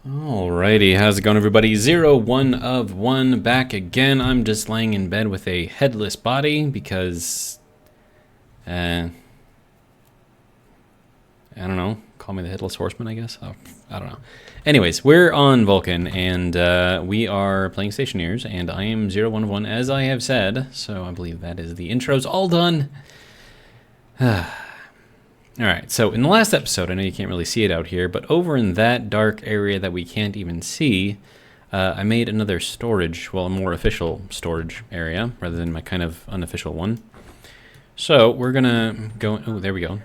Alrighty, how's it going, everybody? 01 of 1 back again. I'm just laying in bed with a headless body because, I don't know. Call me the Headless Horseman, I guess. Oh, I don't know. Anyways, we're on Vulcan, and we are playing Stationeers, and I am 01 of 1, as I have said. So I believe that is the intro's all done. Alright, so in the last episode, I know you can't really see it out here, but over in that dark area that we can't even see, I made another storage, well, a more official storage area, rather than my kind of unofficial one. So we're gonna go, oh, there we go.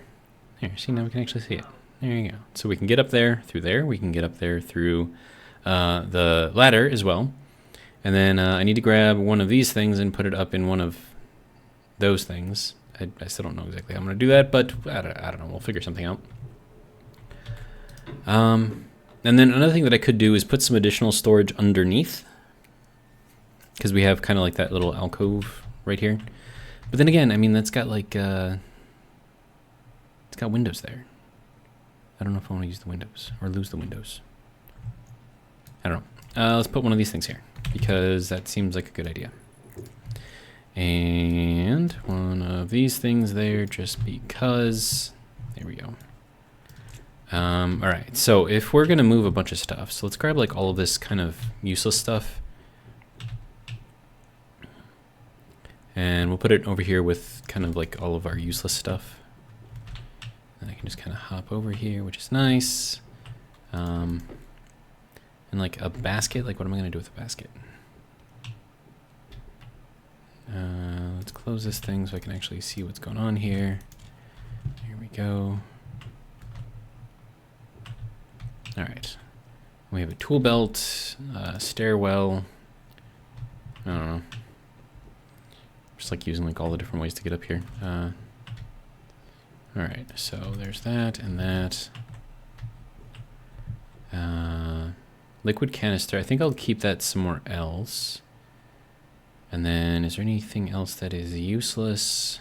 Here, see, now we can actually see it. There you go. So we can get up there, we can get up there through the ladder as well. And then I need to grab one of these things and put it up in one of those things. I still don't know exactly how I'm going to do that, but I don't know. We'll figure something out. And then another thing that I could do is put some additional storage underneath, because we have kind of like that little alcove right here. But then again, I mean, that's got like, it's got windows there. I don't know if I want to use the windows or lose the windows. I don't know. Let's put one of these things here, because that seems like a good idea. And one of these things there, just because. There we go. All right, so if we're gonna move a bunch of stuff, so let's grab like all of this kind of useless stuff, and we'll put it over here with kind of like all of our useless stuff. And I can just kind of hop over here, which is nice. And like a basket, like what am I gonna do with a basket? Let's close this thing so I can actually see what's going on here. Here we go. All right. We have a tool belt, stairwell. I don't know. Just like using like all the different ways to get up here. All right, so there's that and that. Liquid canister. I think I'll keep that somewhere else. And then, is there anything else that is useless?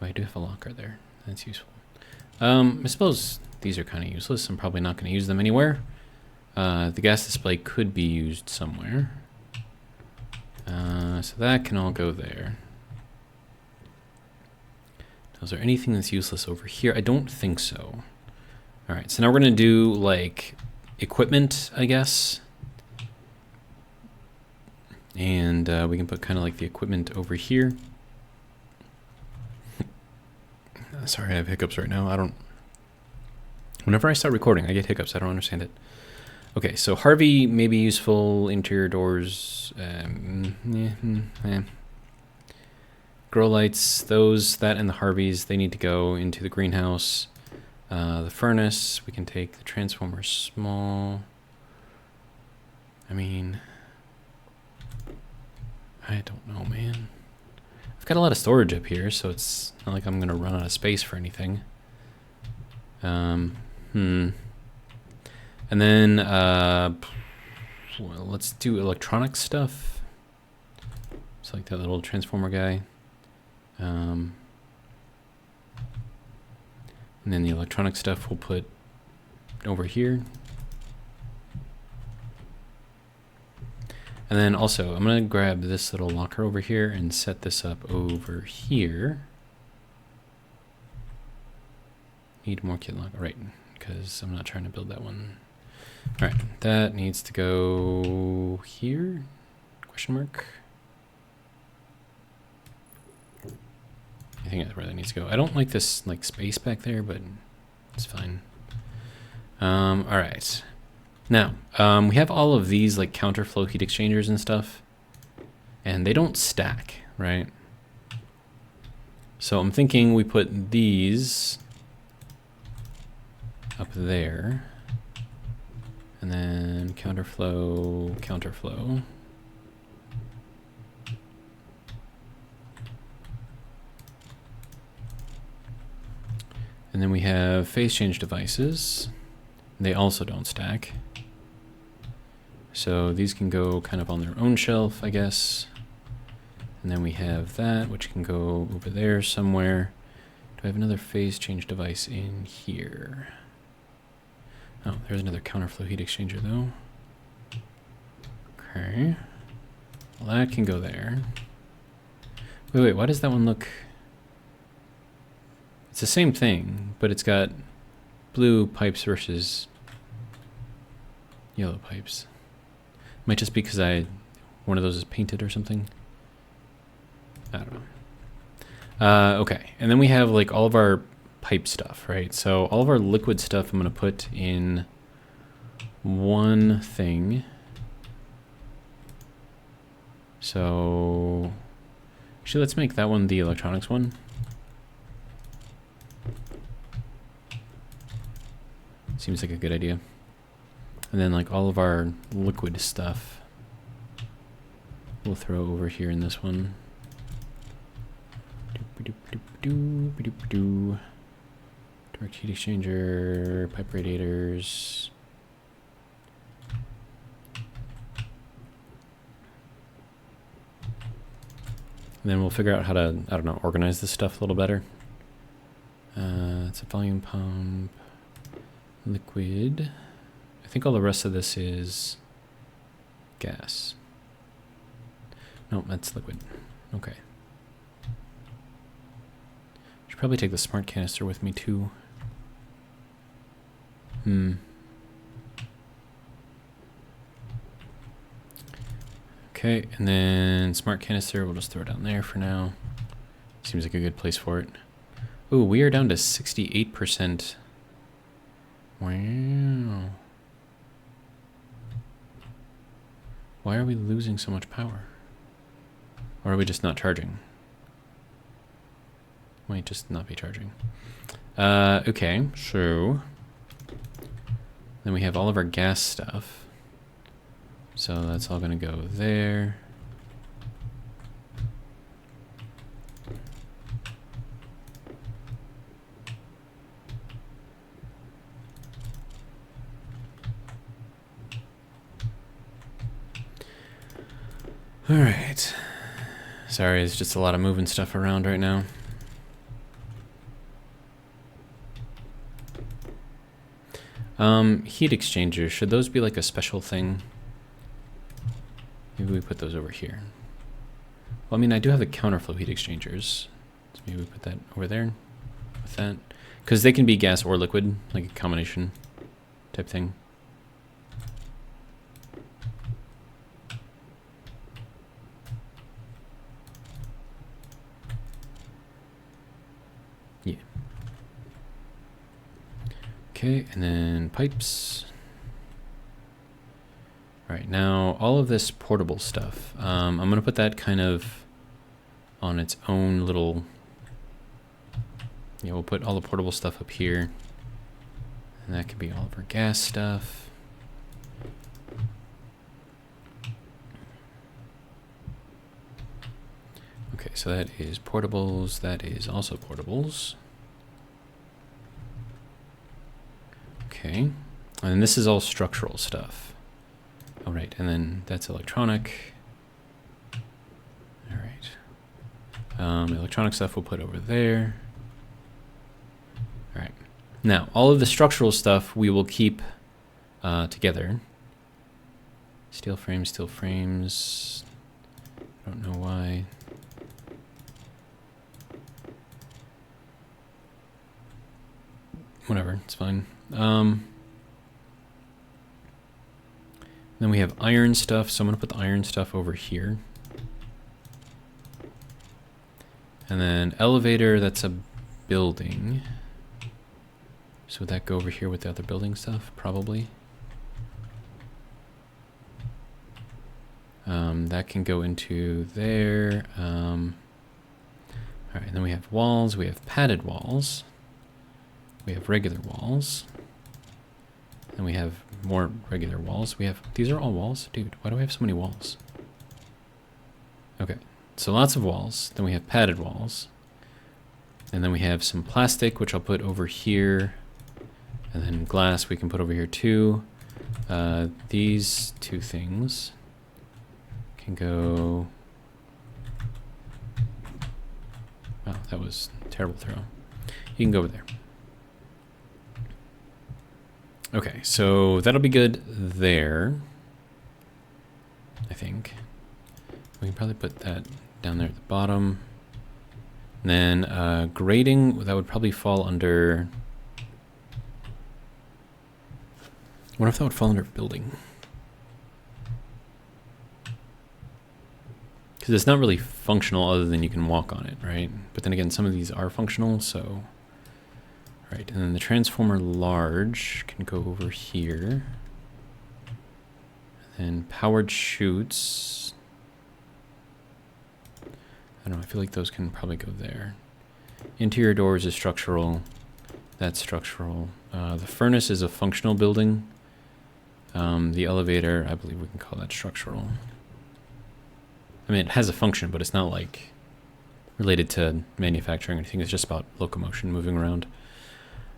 Oh, I do have a locker there. That's useful. I suppose these are kind of useless. I'm probably not going to use them anywhere. The gas display could be used somewhere. So that can all go there. Now, is there anything that's useless over here? I don't think so. All right, so now we're going to do, like, equipment, I guess. And we can put kind of like the equipment over here. Sorry, I have hiccups right now. Whenever I start recording, I get hiccups. I don't understand it. Okay, so Harvey may be useful. Interior doors. Grow lights, that and the Harveys, they need to go into the greenhouse. The furnace, we can take the transformer small. I mean, I don't know, man. I've got a lot of storage up here, so it's not like I'm going to run out of space for anything. And then, well, let's do electronic stuff. It's like that little transformer guy. And then the electronic stuff we'll put over here. And then also, I'm going to grab this little locker over here and set this up over here. Need more kit locker, right, because I'm not trying to build that one. All right, that needs to go here, question mark. I think that's where that needs to go. I don't like this like space back there, but it's fine. All right. Now, we have all of these like counterflow heat exchangers and stuff, and they don't stack, right? So I'm thinking we put these up there, and then counterflow. And then we have phase change devices. They also don't stack. So these can go kind of on their own shelf, I guess. And then we have that, which can go over there somewhere. Do I have another phase change device in here? Oh, there's another counterflow heat exchanger though. Okay. Well, that can go there. Wait, why does that one look... It's the same thing, but it's got blue pipes versus yellow pipes. Might just be because one of those is painted or something. I don't know. Okay, and then we have like all of our pipe stuff, right? So all of our liquid stuff I'm going to put in one thing. So actually, let's make that one the electronics one. Seems like a good idea. And then like all of our liquid stuff we'll throw over here in this one. Direct heat exchanger, pipe radiators. And then we'll figure out how to, I don't know, organize this stuff a little better. It's a volume pump, liquid. I think all the rest of this is gas. No, that's liquid. Okay. Should probably take the smart canister with me too. Okay, and then smart canister, we'll just throw it down there for now. Seems like a good place for it. Ooh, we are down to 68%. Wow. Why are we losing so much power? Or are we just not charging? Might just not be charging. Okay, so then we have all of our gas stuff. So that's all gonna go there. All right. Sorry, it's just a lot of moving stuff around right now. Heat exchangers, should those be like a special thing? Maybe we put those over here. Well, I mean, I do have the counterflow heat exchangers. So maybe we put that over there with that. Because they can be gas or liquid, like a combination type thing. Yeah. Okay, and then pipes. All right, now all of this portable stuff, I'm going to put that kind of on its own little, we'll put all the portable stuff up here. And that could be all of our gas stuff. Okay, so that is portables, that is also portables. Okay, and this is all structural stuff. All right, and then that's electronic. All right. Electronic stuff we'll put over there. All right. Now, all of the structural stuff we will keep together. Steel frames, steel frames. I don't know why. Whatever, it's fine. Then we have iron stuff, so I'm going to put the iron stuff over here. And then elevator, that's a building. So would that go over here with the other building stuff? Probably. That can go into there. All right, and then we have walls. We have padded walls. We have regular walls. And we have more regular walls. These are all walls? Dude, why do I have so many walls? Okay, so lots of walls. Then we have padded walls. And then we have some plastic, which I'll put over here. And then glass we can put over here too. These two things can go... Wow, that was a terrible throw. You can go over there. Okay, so that'll be good there, I think. We can probably put that down there at the bottom. And then grading, that would probably fall under... I wonder if that would fall under building. Because it's not really functional other than you can walk on it, right? But then again, some of these are functional, so... Right, and then the transformer large can go over here. And powered chutes... I don't know, I feel like those can probably go there. Interior doors is structural. That's structural. The furnace is a functional building. The elevator, I believe we can call that structural. I mean, it has a function, but it's not like related to manufacturing or anything. It's just about locomotion, moving around.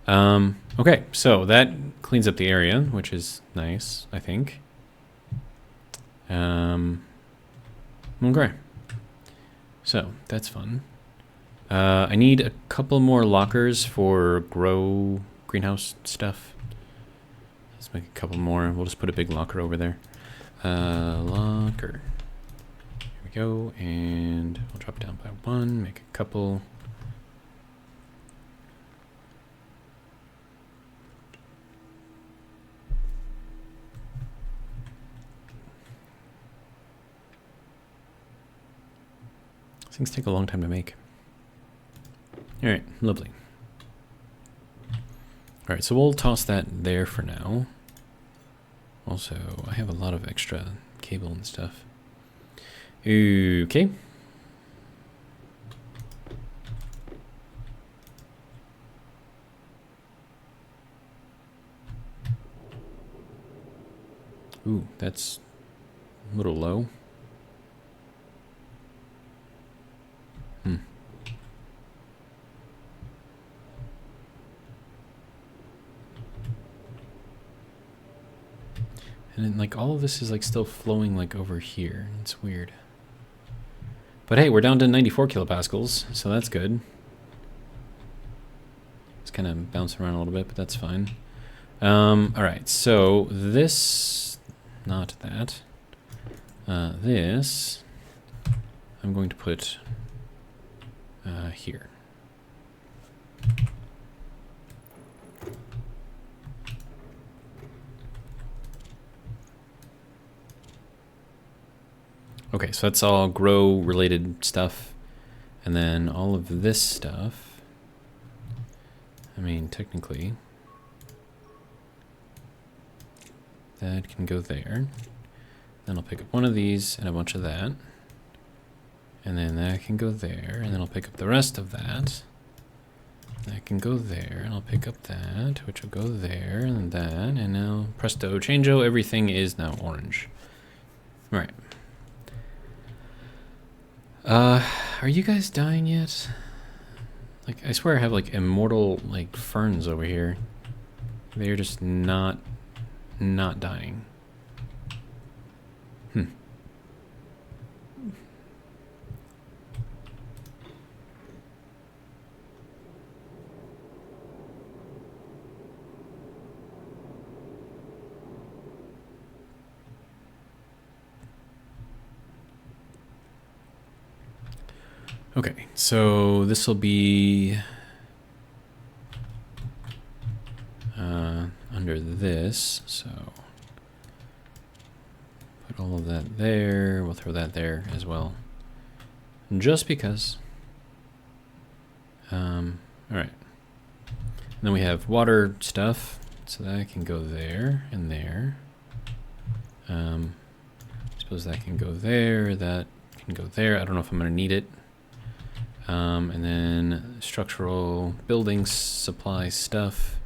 Okay, so that cleans up the area, which is nice, I think. Okay. So, that's fun. I need a couple more lockers for grow greenhouse stuff. Let's make a couple more. We'll just put a big locker over there. Locker. Here we go, and we'll drop it down by one, make a couple. Things take a long time to make. All right, lovely. All right, so we'll toss that there for now. Also, I have a lot of extra cable and stuff. Okay. Ooh, that's a little low. And then, like, all of this is, like, still flowing, like, over here. It's weird. But hey, we're down to 94 kilopascals, so that's good. It's kind of bouncing around a little bit, but that's fine. Alright, so this... Not that. This... I'm going to put... here. Okay, so that's all grow related stuff. And then all of this stuff, I mean, technically, that can go there. Then I'll pick up one of these and a bunch of that. And then that can go there, and then I'll pick up the rest of that. That can go there, and I'll pick up that, which will go there, and that, and now, presto, changeo, everything is now orange. All right. Are you guys dying yet? Like, I swear I have, like, immortal, like, ferns over here. They're just not dying. Okay, so this will be under this, so put all of that there, we'll throw that there as well, just because. Alright, and then we have water stuff, so that can go there and there. I suppose that can go there, that can go there. I don't know if I'm going to need it. And then structural building supply stuff.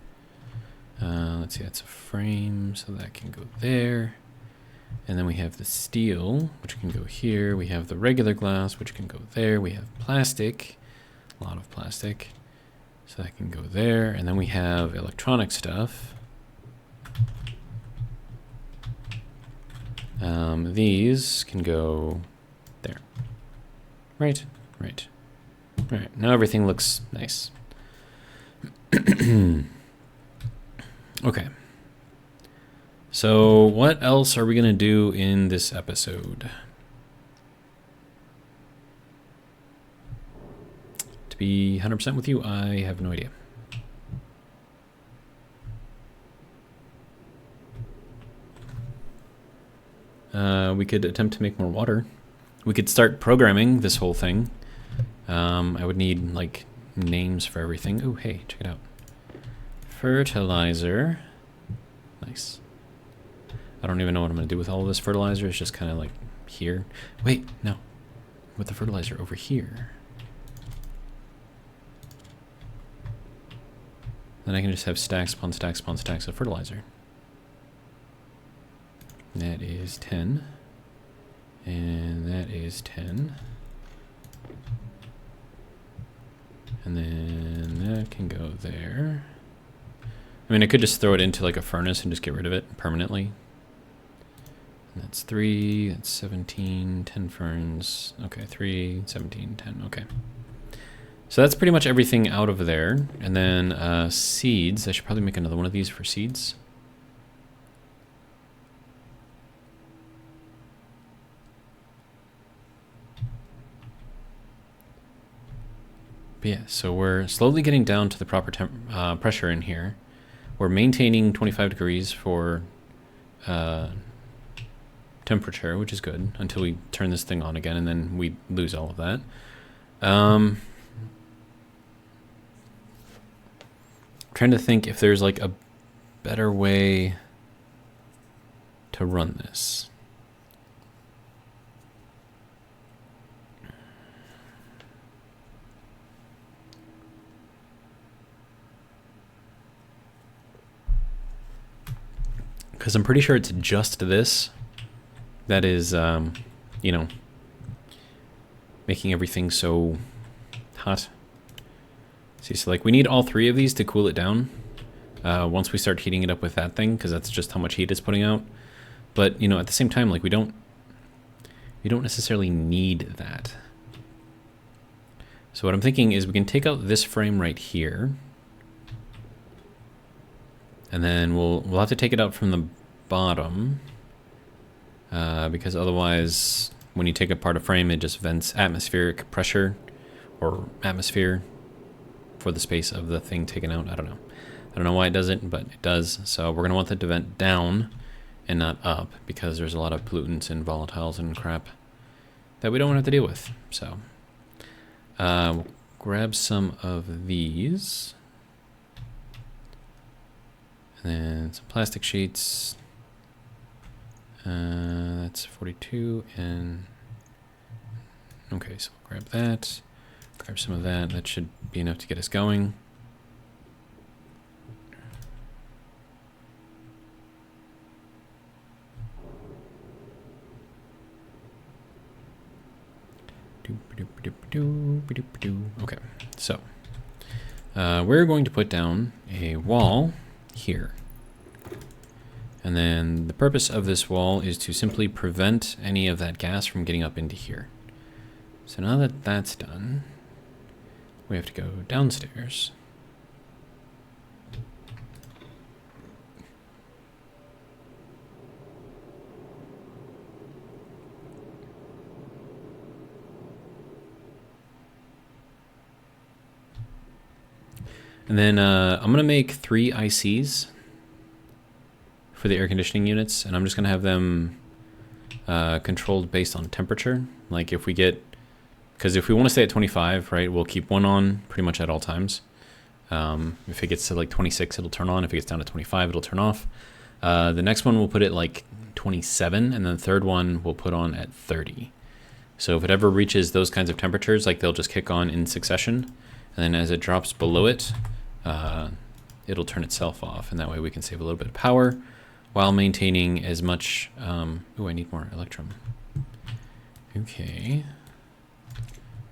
Let's see, that's a frame, so that can go there. And then we have the steel, which can go here. We have the regular glass, which can go there. We have plastic, a lot of plastic, so that can go there. And then we have electronic stuff. These can go there. Right, right. All right, now everything looks nice. Okay, So what else are we going to do in this episode? To be 100% with you, I have no idea. We could attempt to make more water. We could start programming this whole thing. I would need, like, names for everything. Oh, hey, check it out. Fertilizer. Nice. I don't even know what I'm going to do with all of this fertilizer. It's just kind of, like, here. Wait, no. With the fertilizer over here. Then I can just have stacks upon stacks upon stacks of fertilizer. That is 10. And that is 10. And then that can go there. I mean, I could just throw it into like a furnace and just get rid of it permanently. And that's 3, that's 17, 10 ferns. Okay, 3, 17, 10, okay. So that's pretty much everything out of there. And then seeds. I should probably make another one of these for seeds. But yeah, so we're slowly getting down to the proper pressure in here. We're maintaining 25 degrees for temperature, which is good, until we turn this thing on again, and then we lose all of that. Trying to think if there's like a better way to run this. Because I'm pretty sure it's just this that is, you know, making everything so hot. See, so like we need all 3 of these to cool it down once we start heating it up with that thing, because that's just how much heat it's putting out. But, you know, at the same time, like we don't necessarily need that. So what I'm thinking is we can take out this frame right here. And then we'll have to take it out from the bottom because otherwise when you take apart a frame it just vents atmospheric pressure or atmosphere for the space of the thing taken out. I don't know why it does it, but it does. So we're going to want that to vent down and not up because there's a lot of pollutants and volatiles and crap that we don't want to have to deal with. So we'll grab some of these. And then some plastic sheets. That's 42 and okay, so we'll grab that. Grab some of that. That should be enough to get us going. Okay, so we're going to put down a wall here. And then the purpose of this wall is to simply prevent any of that gas from getting up into here. So now that that's done, we have to go downstairs. And then I'm going to make 3 ICs for the air conditioning units, and I'm just going to have them controlled based on temperature. Like if we get, because if we want to stay at 25, right, we'll keep one on pretty much at all times. If it gets to like 26, it'll turn on. If it gets down to 25, it'll turn off. The next one we'll put it like 27, and then the third one we'll put on at 30. So if it ever reaches those kinds of temperatures, like they'll just kick on in succession, and then as it drops below it, it'll turn itself off, and that way we can save a little bit of power while maintaining as much. Oh, I need more electrum. Okay,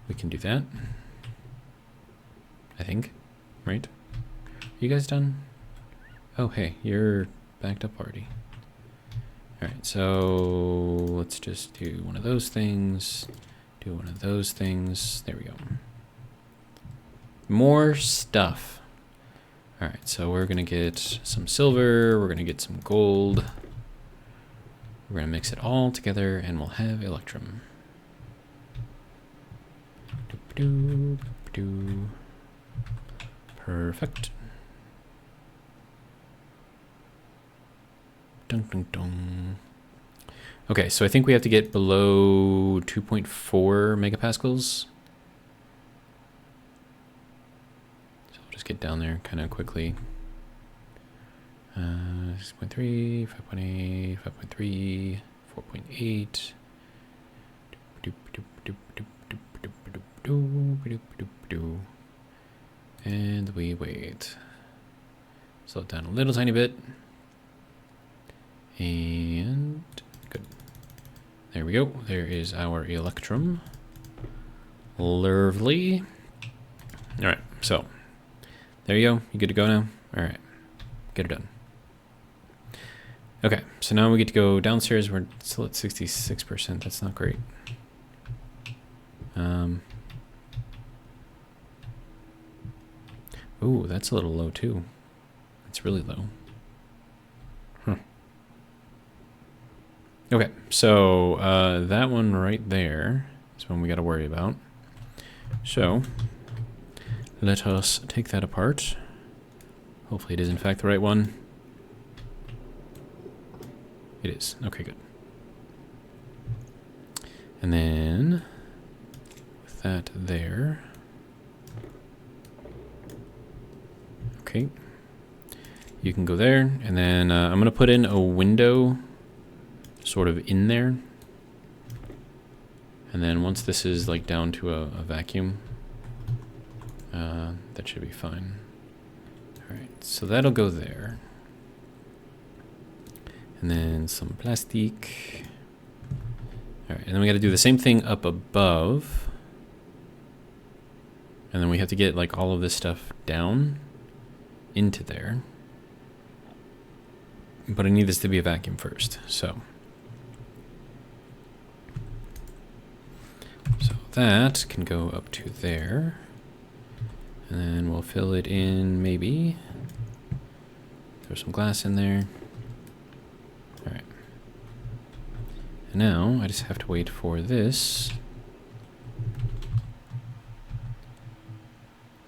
we can do that, I think, right? Are you guys done? Oh, hey, you're backed up already. All right, so let's just do one of those things, do one of those things. There we go. More stuff. All right, so we're gonna get some silver, we're gonna get some gold. We're going to mix it all together and we'll have electrum. Perfect. Dun, dun, dun. Okay, so I think we have to get below 2.4 megapascals. So I'll just get down there kind of quickly. 6.3, 5.8, 5.3, 4.8. And we wait. Slow it down a little tiny bit. And good. There we go. There is our electrum. Lovely. All right, so there you go. You good to go now? All right, get it done. Okay, so now we get to go downstairs. We're still at 66%. That's not great. Ooh, that's a little low too. It's really low. Huh. Okay, so that one right there is one we got to worry about. So let us take that apart. Hopefully it is in fact the right one. It is. Okay, good. And then with that there. Okay. You can go there, and then I'm going to put in a window sort of in there. And then once this is like down to a vacuum, that should be fine. All right, so that'll go there. And then some plastic. All right, and then we got to do the same thing up above. And then we have to get like all of this stuff down into there. But I need this to be a vacuum first, so that can go up to there. And then we'll fill it in maybe. Throw some glass in there. All right. And now I just have to wait for this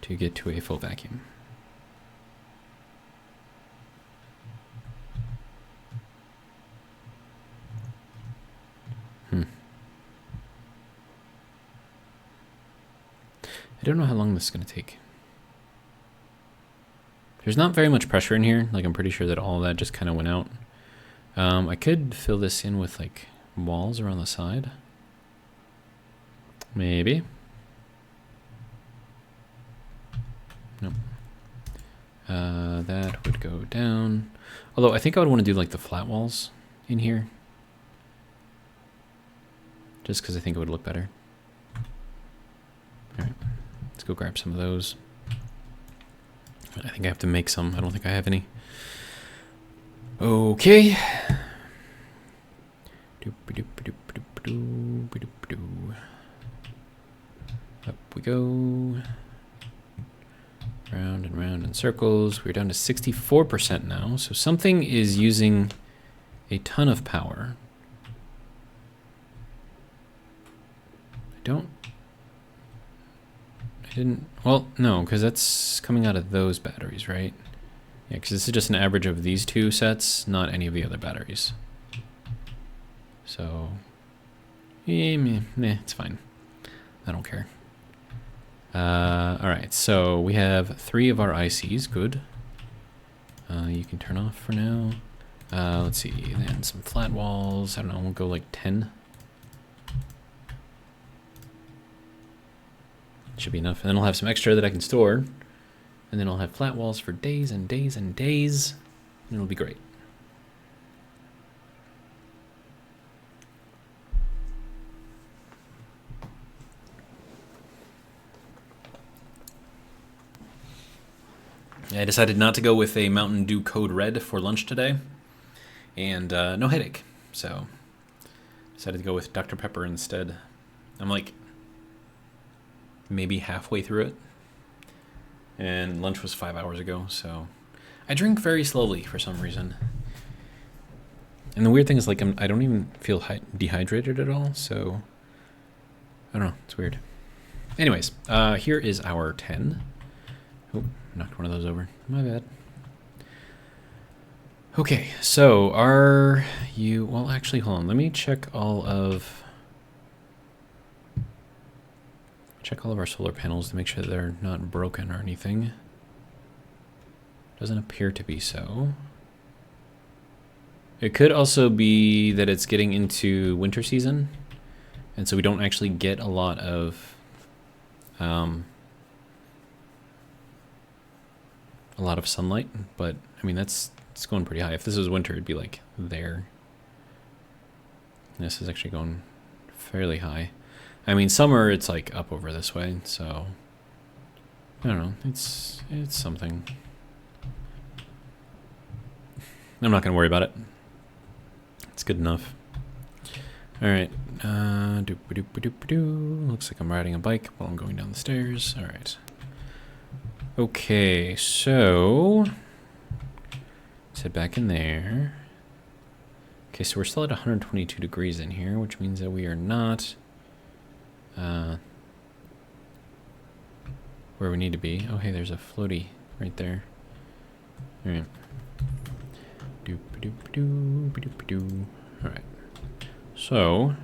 to get to a full vacuum. I don't know how long this is going to take. There's not very much pressure in here. Like, I'm pretty sure that all of that just kind of went out. I could fill this in with, like, walls around the side. Maybe. Nope. That would go down. Although, I think I would want to do, like, the flat walls in here. Just because I think it would look better. All right. Let's go grab some of those. I think I have to make some. I don't think I have any. Okay. Up we go. Round and round in circles. We're down to 64% now. So something is using a ton of power. Well, no, because that's coming out of those batteries, right? Yeah, because this is just an average of these two sets, not any of the other batteries. So, it's fine. I don't care. All right, so we have 3 of our ICs, good. You can turn off for now. Let's see, then some flat walls. I don't know, we'll go like 10. Should be enough. And then I'll have some extra that I can store. And then I'll have flat walls for days and days and days. And it'll be great. I decided not to go with a Mountain Dew Code Red for lunch today. And no headache. So decided to go with Dr. Pepper instead. I'm like maybe halfway through it, and lunch was 5 hours ago, so I drink very slowly for some reason. And the weird thing is, like, I don't even feel dehydrated at all, so I don't know. It's weird. Anyways, here is our 10. Oh, knocked one of those over. My bad. Okay, so are you... Well, actually, hold on. Let me check all of our solar panels to make sure that they're not broken or anything. Doesn't appear to be so. It could also be that it's getting into winter season, and so we don't actually get a lot of sunlight. But I mean, it's going pretty high. If this was winter, it'd be like there. This is actually going fairly high. I mean, summer it's like up over this way, so I don't know. It's something. I'm not gonna worry about it. It's good enough. All right. Looks like I'm riding a bike while I'm going down the stairs. All right. Okay, so let's head back in there. Okay, so we're still at 122 degrees in here, which means that we are not where we need to be. Oh, hey, there's a floaty right there. All right. All right. So,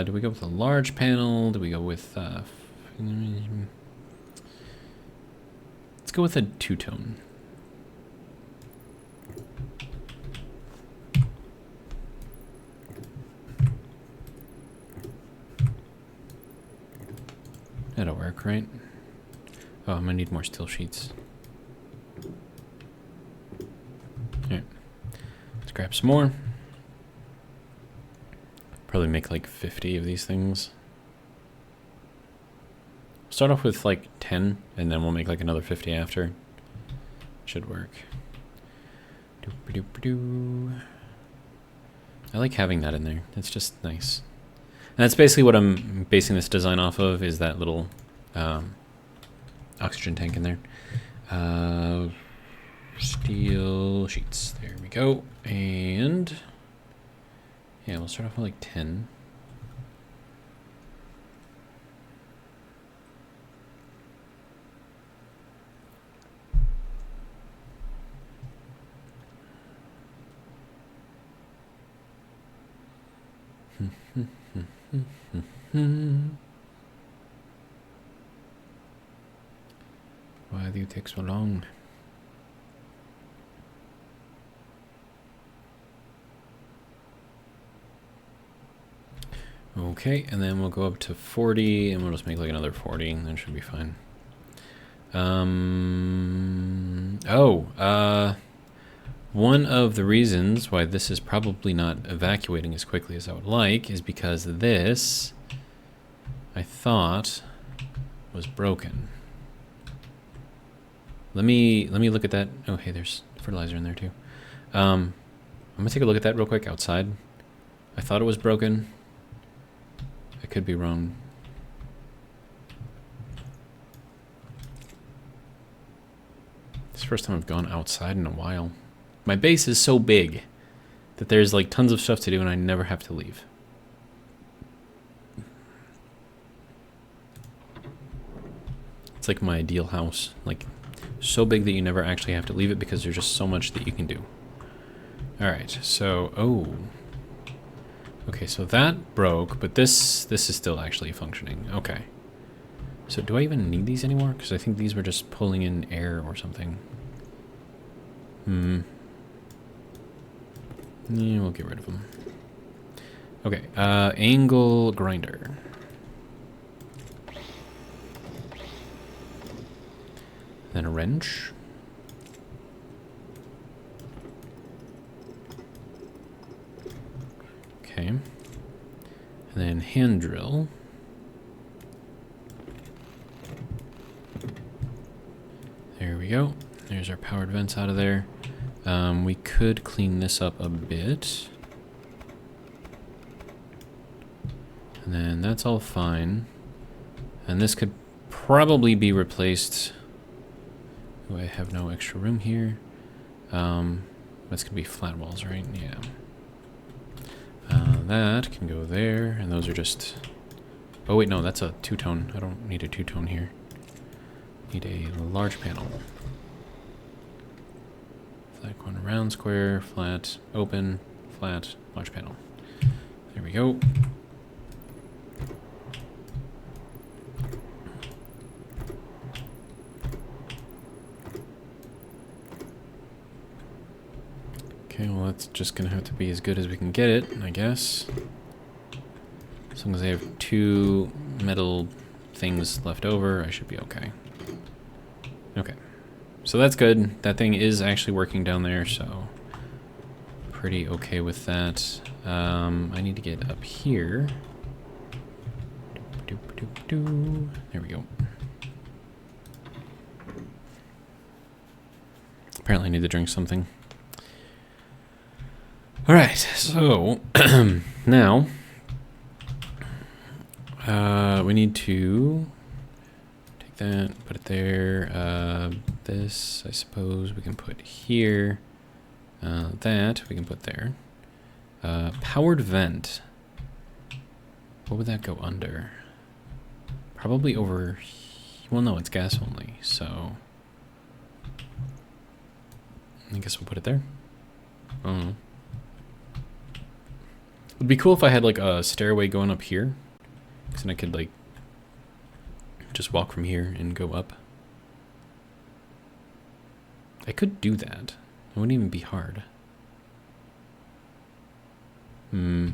do we go with a large panel? Do we go with let's go with a two-tone. That'll work, right? Oh, I'm gonna need more steel sheets. Alright. Let's grab some more. Probably make like 50 of these things. Start off with like 10, and then we'll make like another 50 after. Should work. I like having that in there. It's just nice. And that's basically what I'm basing this design off of, is that little oxygen tank in there. Steel sheets. There we go. And yeah, we'll start off with like 10. Why do you take so long? Okay, and then we'll go up to 40, and we'll just make like another 40, and that should be fine. One of the reasons why this is probably not evacuating as quickly as I would like is because this, I thought, was broken. Let me look at that. Oh, hey, there's fertilizer in there too. I'm gonna take a look at that real quick outside. I thought it was broken. I could be wrong. It's the first time I've gone outside in a while. My base is so big that there's like tons of stuff to do and I never have to leave. It's like my ideal house. Like, so big that you never actually have to leave it because there's just so much that you can do. Alright, so, oh. Okay, so that broke, but this is still actually functioning. Okay. So do I even need these anymore? Because I think these were just pulling in air or something. Yeah, we'll get rid of them. Okay, angle grinder. Then a wrench. Okay. And then hand drill. There we go. There's our powered vents out of there. We could clean this up a bit. And then that's all fine. And this could probably be replaced. Oh, I have no extra room here. That's gonna be flat walls, right? Yeah. that can go there, and those are just... Oh wait, no, that's a two-tone. I don't need a two-tone here. Need a large panel. Flat corner, round, square, flat, open, flat, large panel. There we go. Okay, well that's just gonna have to be as good as we can get it, I guess. As long as I have 2 metal things left over, I should be okay. Okay. So that's good. That thing is actually working down there, so pretty okay with that. I need to get up here. There we go. Apparently I need to drink something. Alright, so now we need to take that, put it there. This, I suppose, we can put here. That we can put there. Powered vent. What would that go under? Probably over... Well, no, it's gas only, so... I guess we'll put it there. I don't know. It'd be cool if I had, like, a stairway going up here. Because then I could, like, just walk from here and go up. I could do that. It wouldn't even be hard. I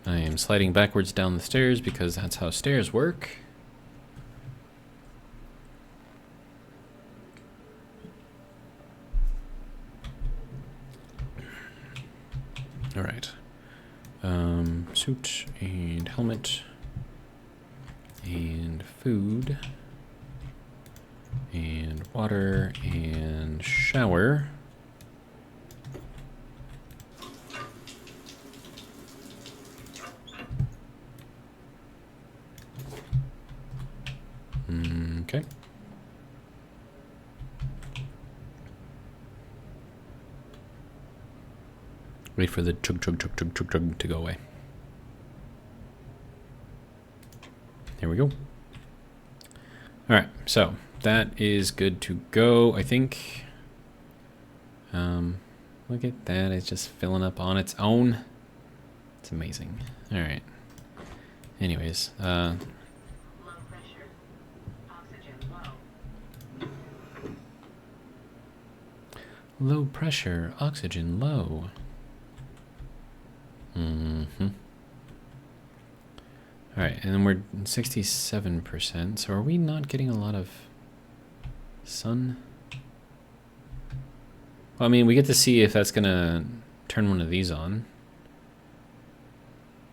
am sliding backwards down the stairs because that's how stairs work. All right. Suit and helmet and food and water and shower. Okay. Wait for the chug chug chug chug chug chug to go away. There we go. Alright, so that is good to go, I think. Look at that, it's just filling up on its own. It's amazing. Alright. Anyways, Low pressure. Oxygen low. low pressure, oxygen low. Alright, and then we're 67%, so are we not getting a lot of sun? Well, I mean, we get to see if that's gonna turn one of these on.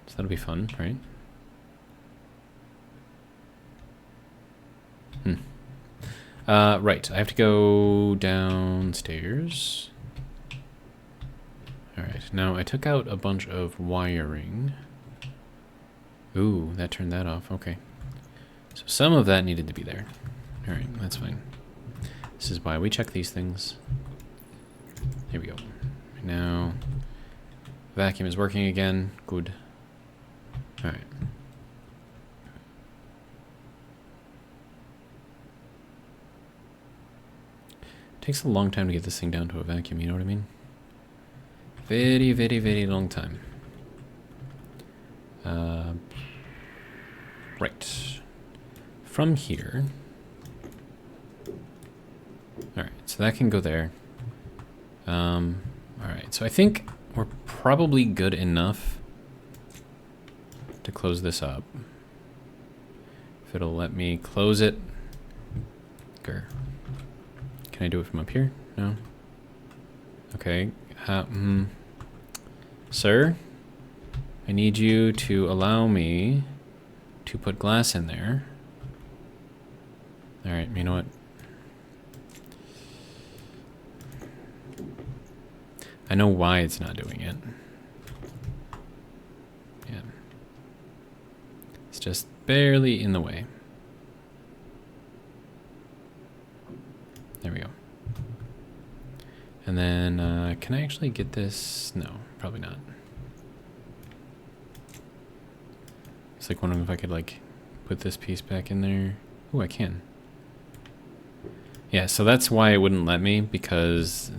So that'll be fun, right? Right, I have to go downstairs. Alright, now I took out a bunch of wiring. Ooh, that turned that off, okay. So some of that needed to be there. Alright, that's fine. This is why we check these things. Here we go. Now, vacuum is working again. Good. Alright. Takes a long time to get this thing down to a vacuum, you know what I mean? Very, very, very long time. Right. From here. Alright, so that can go there. Alright, so I think we're probably good enough to close this up. If it'll let me close it. Grr. Can I do it from up here? No? Okay. Sir? I need you to allow me to put glass in there. Alright, you know what? I know why it's not doing it. Yeah. It's just barely in the way. Wait, can I actually get this? No, probably not. It's like wondering if I could like put this piece back in there. Oh, I can. Yeah, so that's why it wouldn't let me, because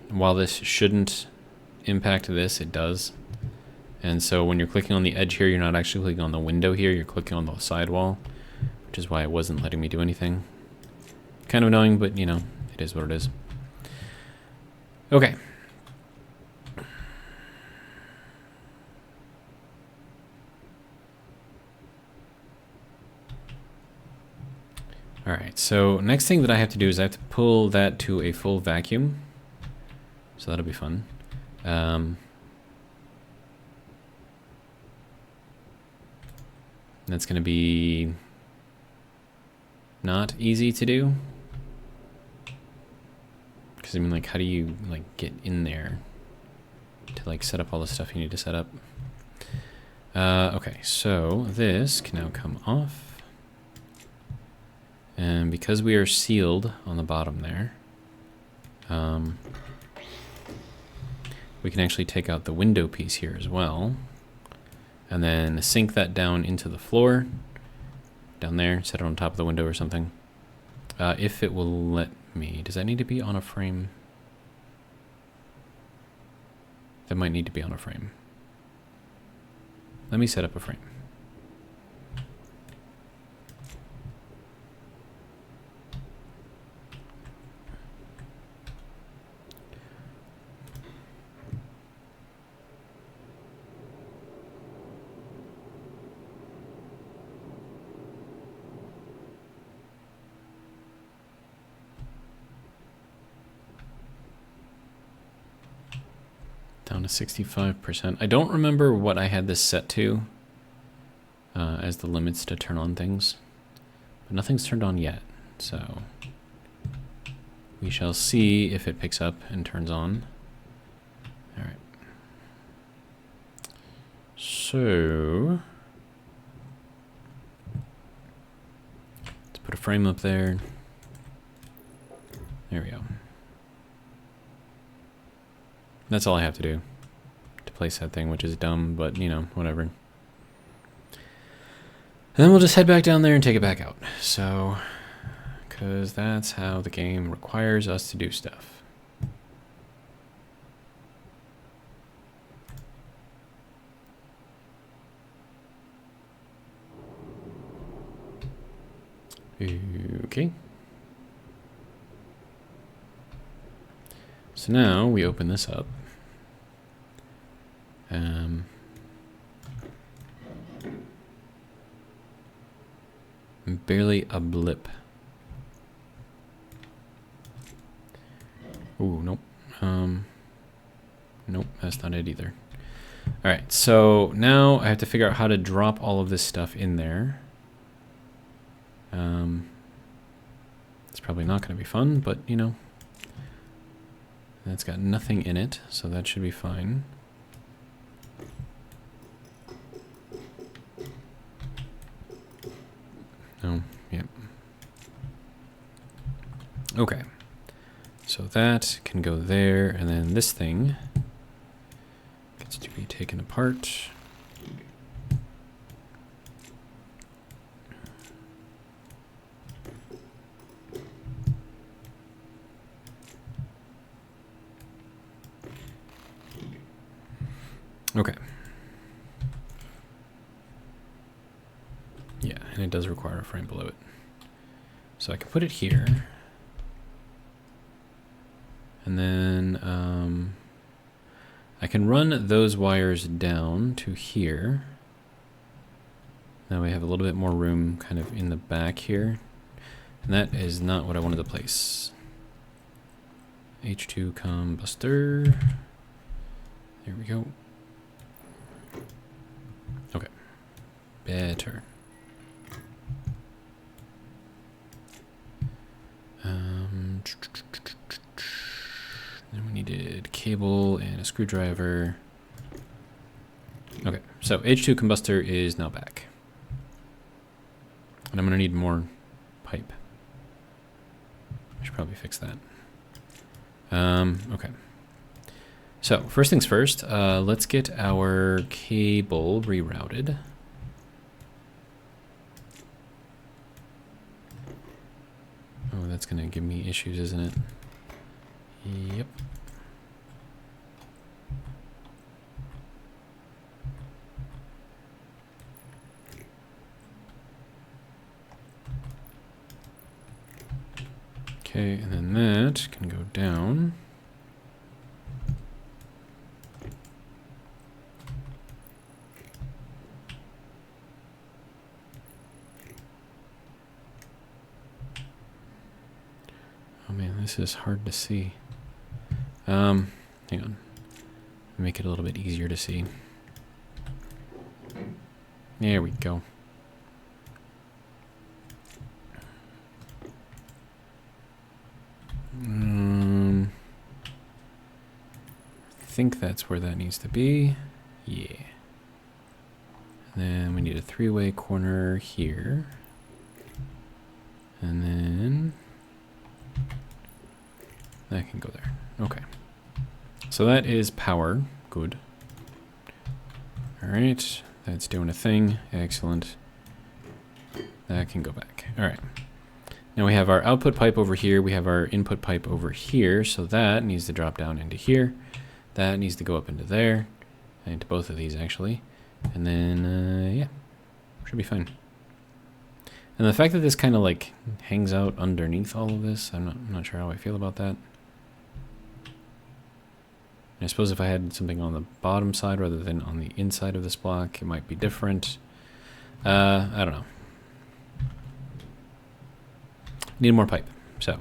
while this shouldn't impact this, it does. And so when you're clicking on the edge here, you're not actually clicking on the window here, you're clicking on the sidewall, which is why it wasn't letting me do anything. Kind of annoying, but you know, it is what it is. Okay. All right, so next thing that I have to do is I have to pull that to a full vacuum. So that'll be fun. That's going to be not easy to do. Because I mean, like, how do you like get in there to like set up all the stuff you need to set up? Okay, so this can now come off. And because we are sealed on the bottom there, we can actually take out the window piece here as well. And then sink that down into the floor, down there, set it on top of the window or something. If it will let me. Does that need to be on a frame? That might need to be on a frame. Let me set up a frame. Down to 65%. I don't remember what I had this set to as the limits to turn on things. But nothing's turned on yet, so we shall see if it picks up and turns on. All right. So let's put a frame up there. There we go. That's all I have to do to place that thing, which is dumb, but, you know, whatever. And then we'll just head back down there and take it back out. So, because that's how the game requires us to do stuff. Okay. So now we open this up. Barely a blip. Ooh, nope. Nope, that's not it either. All right, so now I have to figure out how to drop all of this stuff in there. It's probably not going to be fun, but you know, that's got nothing in it, so that should be fine. Oh, yep. Okay. So that can go there, and then this thing gets to be taken apart. Okay. Yeah, and it does require a frame below it. So I can put it here. And then I can run those wires down to here. Now we have a little bit more room kind of in the back here. And that is not what I wanted to place. H2 combustor. There we go. Okay. Better. Then we needed cable and a screwdriver. Okay, so H2 combustor is now back. And I'm going to need more pipe. I should probably fix that. Okay. So, first things first, let's get our cable rerouted. Oh, that's going to give me issues, isn't it? Yep. Okay, and then that can go down. Oh man, this is hard to see. Hang on. Make it a little bit easier to see. There we go. I think that's where that needs to be. Yeah. And then we need a three-way corner here. And then that can go there. Okay. So that is power. Good. All right. That's doing a thing. Excellent. That can go back. All right. Now we have our output pipe over here. We have our input pipe over here. So that needs to drop down into here. That needs to go up into there. Into both of these, actually. And then, yeah. Should be fine. And the fact that this kind of like hangs out underneath all of this, I'm not sure how I feel about that. And I suppose if I had something on the bottom side rather than on the inside of this block, it might be different. I don't know. Need more pipe, so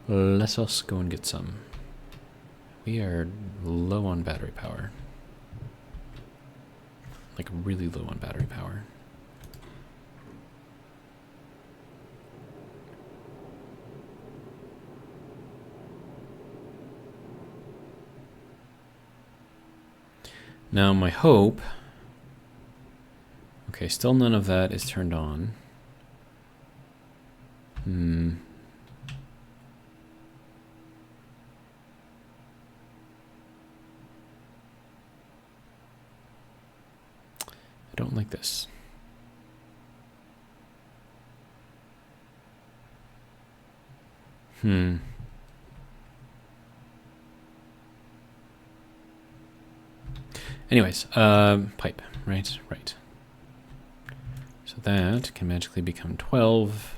let us go and get some. We are low on battery power. Like really low on battery power. Now my hope... Okay, still none of that is turned on. I don't like this. Anyways, pipe, right. So that can magically become 12,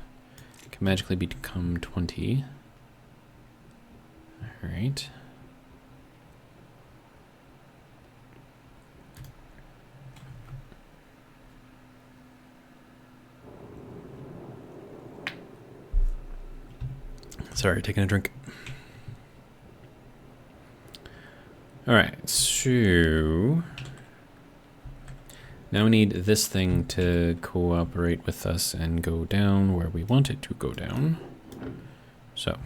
can magically become 20. All right. Sorry, taking a drink. All right, so now we need this thing to cooperate with us and go down where we want it to go down. So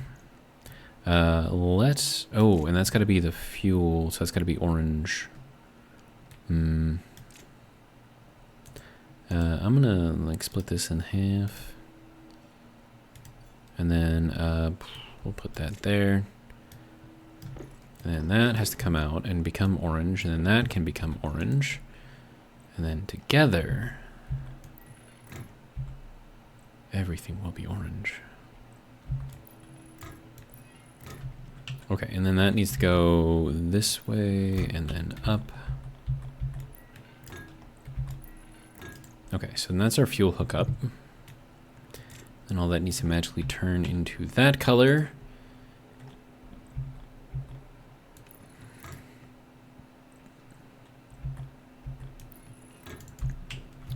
let's, oh, and that's got to be the fuel, so that's got to be orange. I'm gonna like split this in half, and then we'll put that there. And then that has to come out and become orange, and then that can become orange. And then together, everything will be orange. Okay, and then that needs to go this way and then up. Okay, so then that's our fuel hookup. And all that needs to magically turn into that color.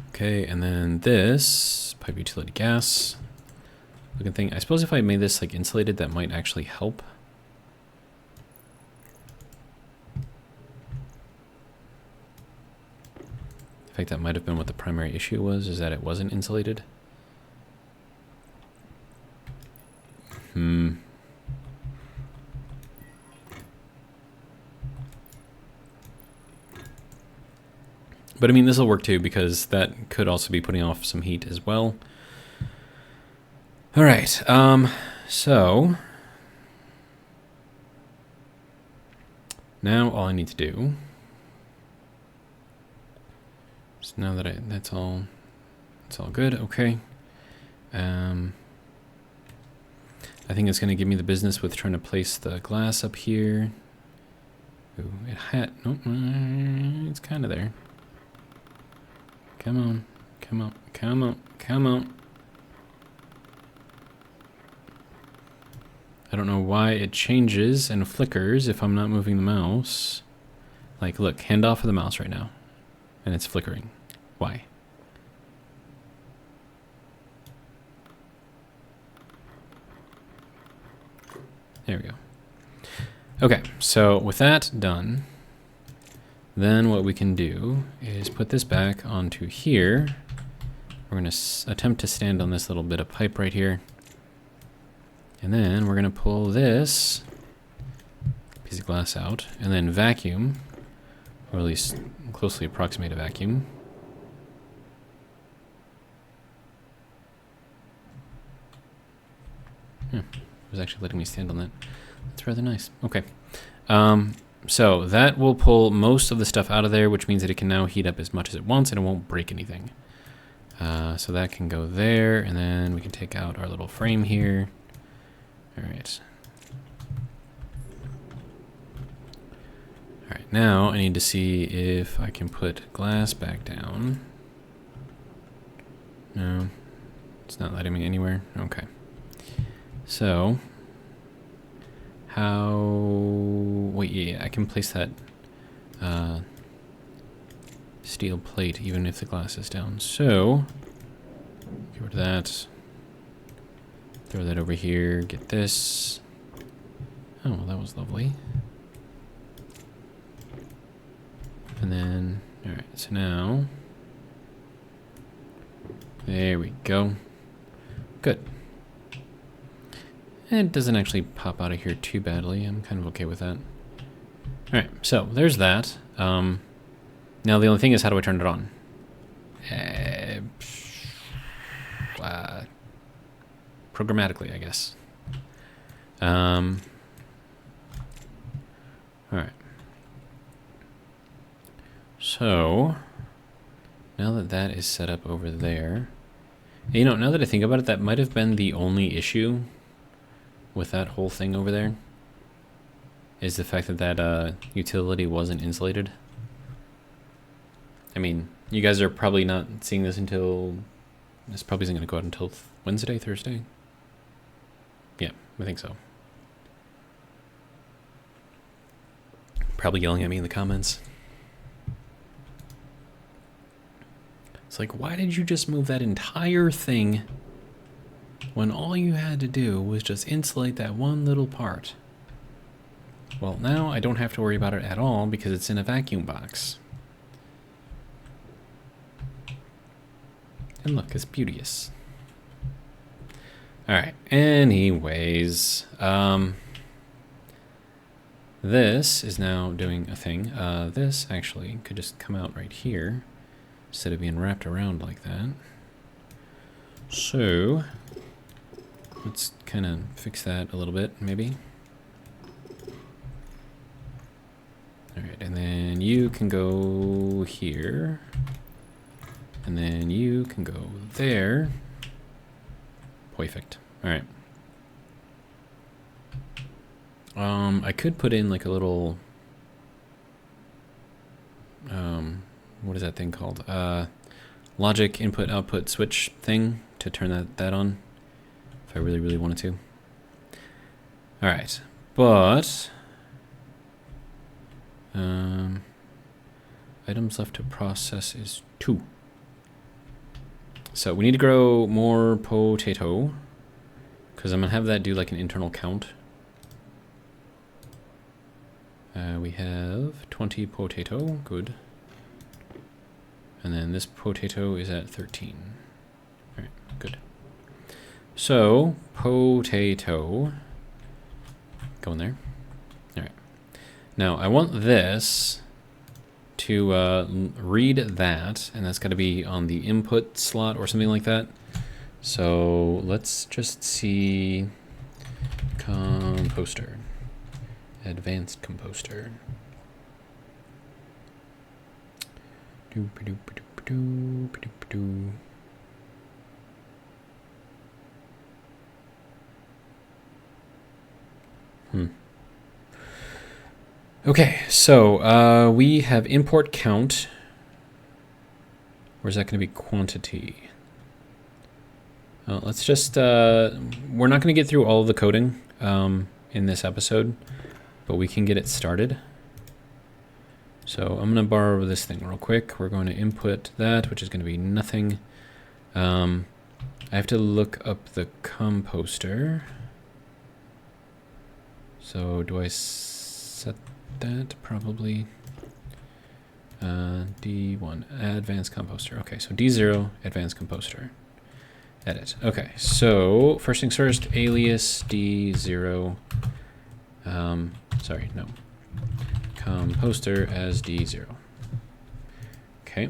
Okay, and then this pipe utility gas looking thing. I suppose if I made this like insulated, that might actually help. In fact, that might have been what the primary issue was, is that it wasn't insulated. But I mean, this will work too, because that could also be putting off some heat as well. All right, so Now all I need to do is now that that's all good. Okay. I think it's going to give me the business with trying to place the glass up here. Ooh, it had, nope, it's kind of there. Come on, come on, come on, come on. I don't know why it changes and flickers if I'm not moving the mouse. Like, look, hand off of the mouse right now. And it's flickering. Why? There we go. Okay, so with that done, then what we can do is put this back onto here. We're going to attempt to stand on this little bit of pipe right here. And then we're going to pull this piece of glass out and then vacuum, or at least closely approximate a vacuum. It was actually letting me stand on that. That's rather nice. Okay. So that will pull most of the stuff out of there, which means that it can now heat up as much as it wants and it won't break anything. So that can go there, and then we can take out our little frame here. All right. All right, now I need to see if I can put glass back down. No, it's not letting me anywhere. Okay. So, how, wait, yeah, I can place that steel plate even if the glass is down. So, get rid of that. Throw that over here, get this. Oh, well, that was lovely. And then, all right, so now, there we go. Good. And it doesn't actually pop out of here too badly. I'm kind of okay with that. All right, so there's that. Now the only thing is, how do I turn it on? Programmatically, I guess. All right. So now that that is set up over there, you know, now that I think about it, that might have been the only issue with that whole thing over there, is the fact that that utility wasn't insulated. I mean, you guys are probably not seeing this until, this probably isn't going to go out until Wednesday, Thursday. Yeah, I think so. Probably yelling at me in the comments. It's like, why did you just move that entire thing when all you had to do was just insulate that one little part? Well, now I don't have to worry about it at all because it's in a vacuum box. And look, it's beauteous. All right, anyways, this is now doing a thing. This actually could just come out right here instead of being wrapped around like that. So let's kind of fix that a little bit, maybe. All right, and then you can go here. And then you can go there. Perfect. All right. I could put in like a little, what is that thing called? Logic input output switch thing to turn that on if I really wanted to. All right, but items left to process is 2. So we need to grow more potato because I'm gonna have that do like an internal count. We have 20 potato, good. And then this potato is at 13. All right, good. So potato, go in there. All right. Now I want this to read that, and that's got to be on the input slot or something like that. So let's just see composter, advanced composter. Okay, so we have import count. Or is that going to be quantity? Let's just, we're not going to get through all of the coding in this episode, but we can get it started. So I'm going to borrow this thing real quick. We're going to input that, which is going to be nothing. I have to look up the composter. So do I set that? Probably. D1, advanced composter. Okay, so D0, advanced composter. Edit. Okay, so first things first, alias D0. Sorry, no. Composter as D0. Okay,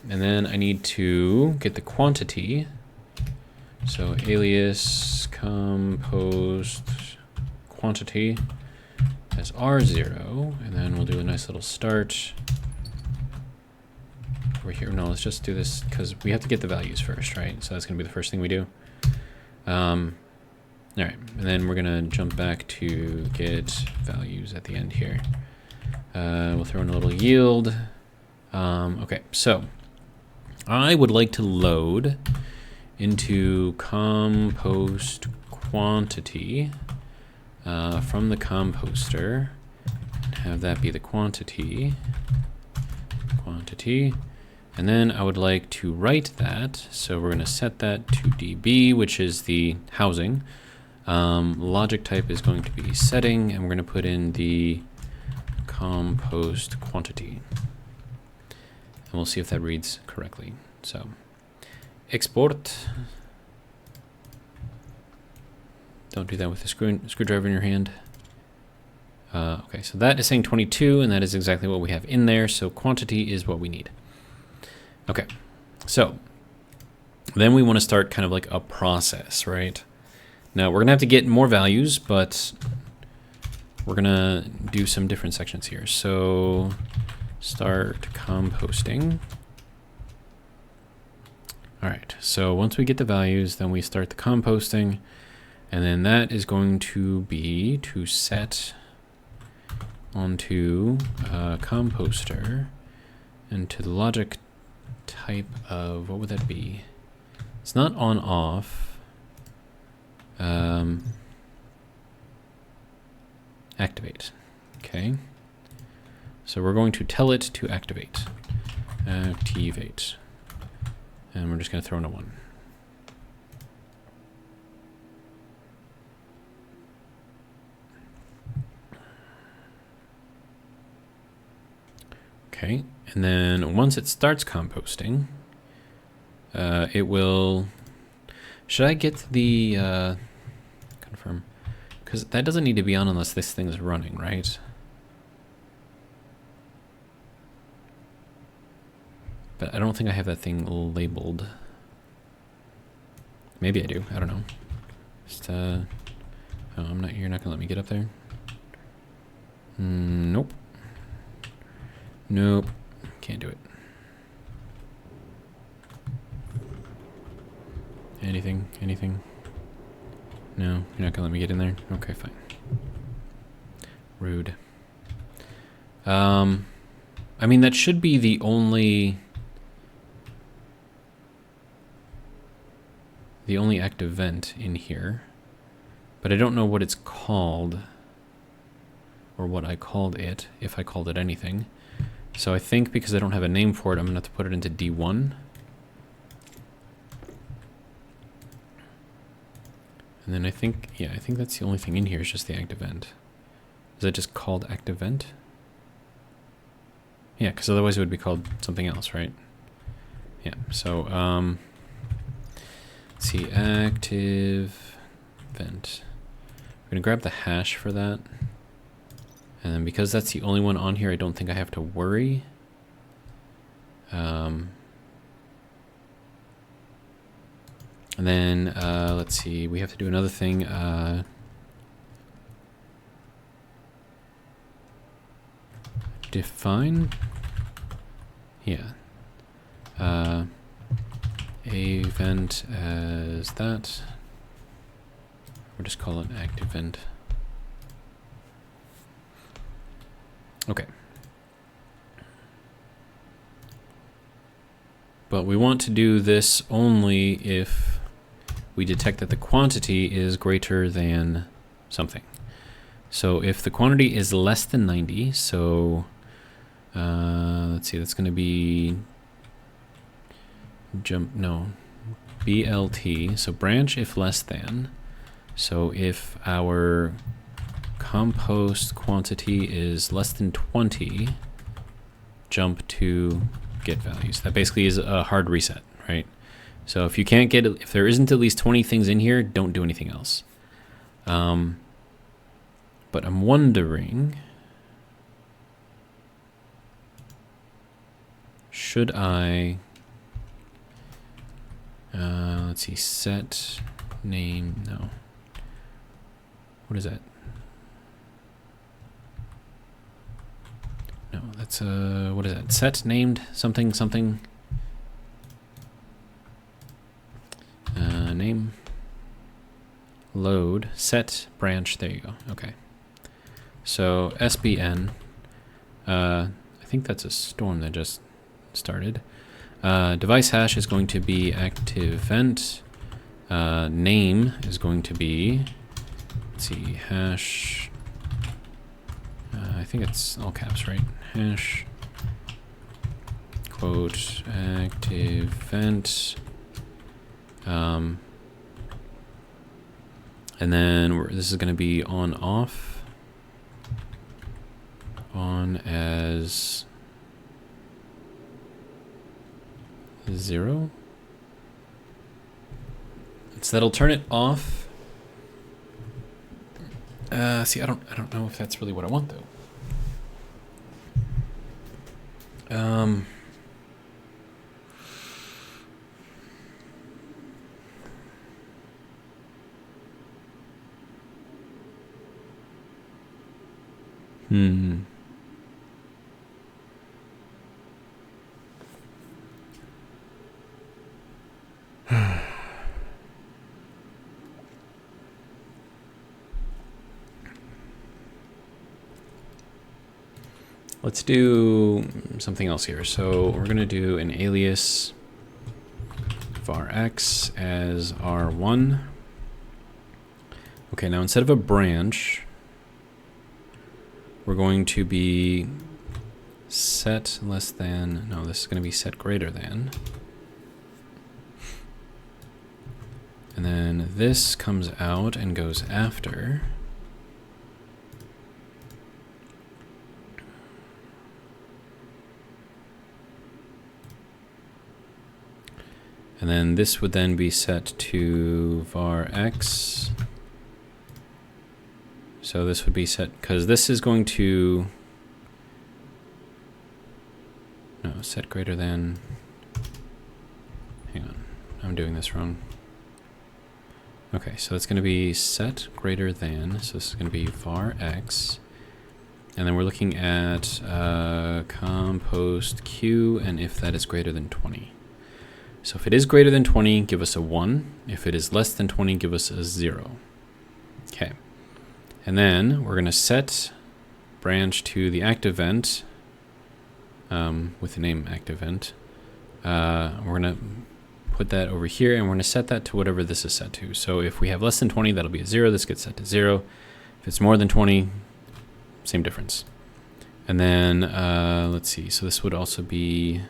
and then I need to get the quantity. So alias compost quantity as R0, and then we'll do a nice little start over here. No, let's just do this because we have to get the values first, right? So that's going to be the first thing we do. All right, and then we're going to jump back to get values at the end here. We'll throw in a little yield. Okay, so I would like to load into compost quantity from the composter and have that be the quantity, and then I would like to write that. So we're going to set that to db, which is the housing. Logic type is going to be setting, and we're going to put in the compost quantity. And we'll see if that reads correctly. So export. Don't do that with a screwdriver in your hand. Okay, so that is saying 22, and that is exactly what we have in there. So quantity is what we need. Okay, so then we want to start kind of like a process, right? Now we're gonna have to get more values, but we're gonna do some different sections here. So start composting. All right, so once we get the values, then we start the composting, and then that is going to be to set onto composter and to the logic type of, what would that be? It's not on off. Activate. Okay. So we're going to tell it to activate. Activate. And we're just going to throw in a 1. Okay. And then once it starts composting, it will... Should I get the... confirm? Because that doesn't need to be on unless this thing is running, right? But I don't think I have that thing labeled. Maybe I do. I don't know. Just, oh, I'm not... You're not gonna let me get up there? Nope. Nope. Can't do it. Anything? Anything? No, you're not gonna let me get in there? Okay, fine. Rude. I mean, that should be the only active vent in here, but I don't know what it's called or what I called it, if I called it anything. So I think because I don't have a name for it, I'm gonna have to put it into D1. And then I think, yeah, I think that's the only thing in here is just the active vent. Is that just called active vent? Yeah, because otherwise it would be called something else, right? Yeah, so, let's see, active vent. We're gonna grab the hash for that. And then because that's the only one on here, I don't think I have to worry. And then, let's see, we have to do another thing. Define? Yeah. event as that. We'll just call it act event. Okay. But we want to do this only if we detect that the quantity is greater than something. So if the quantity is less than 90, so let's see, that's going to be BLT, so branch if less than. So if our compost quantity is less than 20, jump to get values. That basically is a hard reset, right? So if you can't get, if there isn't at least 20 things in here, don't do anything else. But I'm wondering, should I, let's see, set name, no. What is that? No, that's what is that? Set named something something. Name. Load. Set branch. There you go. Okay. So SBN. I think that's a storm that just started. Device hash is going to be active event. Name is going to be, let's see, hash. I think it's all caps, right? Hash quote active event. And then this is going to be on off. On as 0. So that'll turn it off. See, I don't know if that's really what I want though. Let's do something else here. So we're going to do an alias var x as r1. Okay, now instead of a branch, we're going to be set less than, no, this is going to be set greater than. And then this comes out and goes after. And then this would then be set to var x. So this would be set, because this is going to, no, set greater than, hang on, I'm doing this wrong. Okay, so it's going to be set greater than, so this is going to be var x. And then we're looking at compost q, and if that is greater than 20. So if it is greater than 20, give us a 1. If it is less than 20, give us a 0. Okay. And then we're going to set branch to the active event with the name active event. We're going to put that over here, and we're going to set that to whatever this is set to. So if we have less than 20, that'll be a 0. This gets set to 0. If it's more than 20, same difference. And then let's see. So this would also be...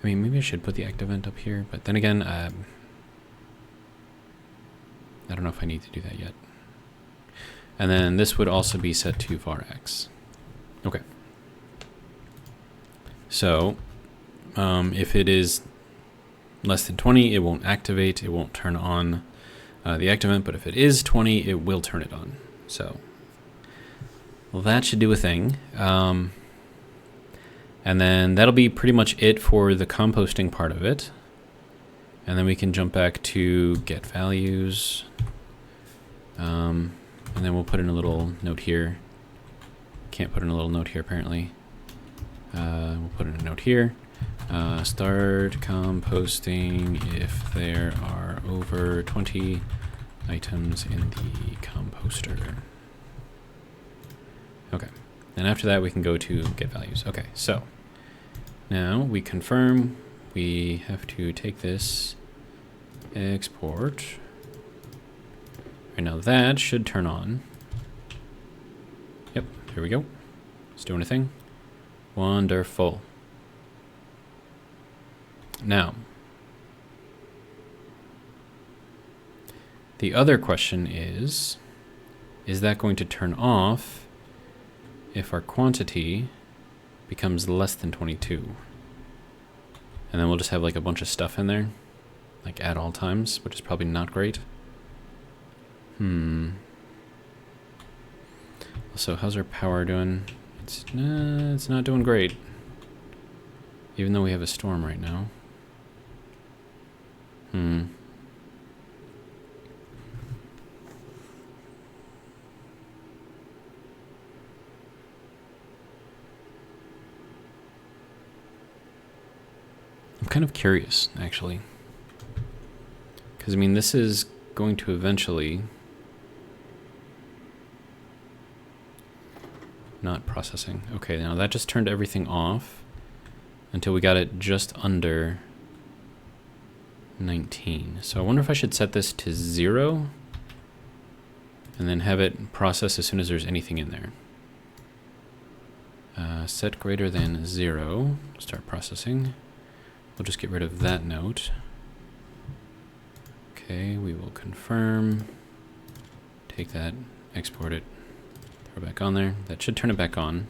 I mean, maybe I should put the active event up here, but then again, I don't know if I need to do that yet. And then this would also be set to var x. Okay. So if it is less than 20, it won't activate, it won't turn on the active event, but if it is 20, it will turn it on. So, well, that should do a thing. And then that'll be pretty much it for the composting part of it. And then we can jump back to get values. And then we'll put in a little note here. can't put in a little note here apparently. We'll put in a note here. Start composting if there are over 20 items in the composter. Okay, and after that we can go to get values. Okay, so now we confirm we have to take this, export. Right now that should turn on. Yep, here we go. It's doing a thing. Wonderful. Now, the other question is that going to turn off if our quantity becomes less than 22? And then we'll just have like a bunch of stuff in there, like at all times, which is probably not great. So how's our power doing? It's not doing great. Even though we have a storm right now. I'm kind of curious, actually. Because, I mean, this is going to eventually... Not processing. Okay, now that just turned everything off until we got it just under 19. So I wonder if I should set this to 0 and then have it process as soon as there's anything in there. Set greater than 0. Start processing. We'll just get rid of that note. Okay, we will confirm. Take that, export it, throw it back on there. That should turn it back on.